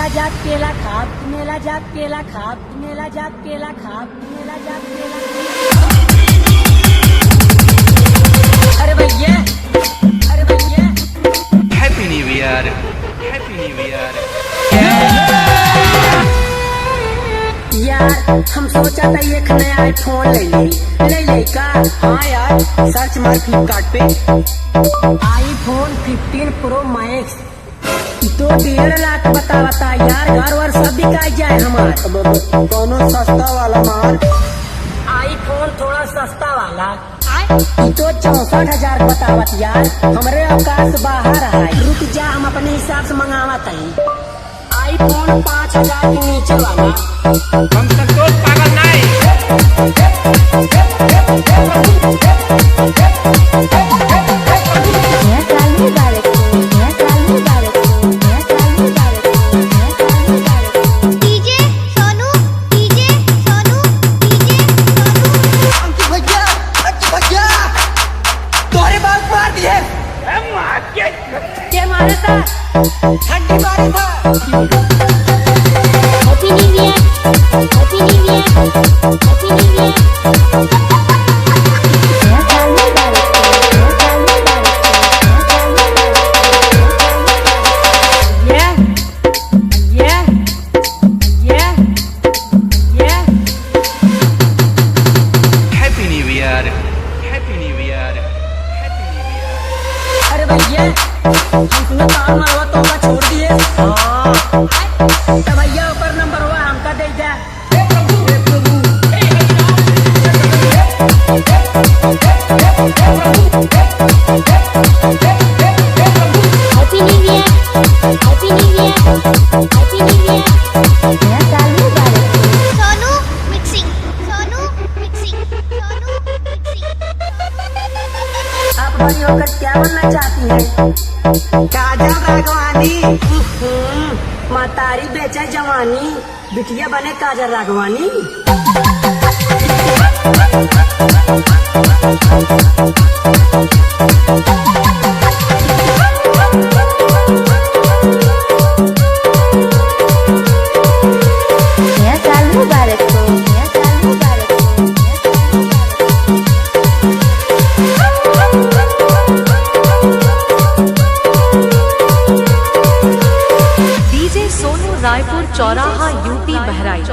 मेला जात केला खात, मेला जात केला खात, मेला जात केला खात, मेला जात केला अरे भैया, अरे भैया happy new year, happy new year. यार हम सोचा था एक नया आईफोन ले ले का। हाँ यार सर्च मार फ्लिपकार्ट पे आईफोन 15 प्रो मैक्स तो 1.5 लाख बता यार। घर वर सब बिका जाए हमार। कौनो सस्ता वाला माल। आईफोन थोड़ा सस्ता वाला तो 64,000 बतावत यार। हमरे अवकाश बाहर है, रुक जा हम अपने हिसाब से मंगावत है। आईफोन 5,000 के नीचे वाला। हम संतोष पागल नहीं। क्या मारे था? ठंडी मारे था। Happy New Year, Happy New Year, Happy New Year. Happy new year, happy new year, happy new year. अरे भैया हमने काम मारवा तो छोड़ दिए। तो भैया ऊपर नंबर हुआ हमका दे जा। Happy New Year, Happy New Year, Happy New Year. नया साल मुबारक। Sonu mixing, Sonu mixing, Sonu mixing. आप बड़ी होकर क्या बनना चाहती हैं? काजल राघवानी। मातारी बेचे जवानी, बिटिया बने काजल राघवानी। नया साल मुबारक हो, नया साल मुबारक हो, नया साल डीजे सोनू रायपुर चौराहा यूपी बहराइच।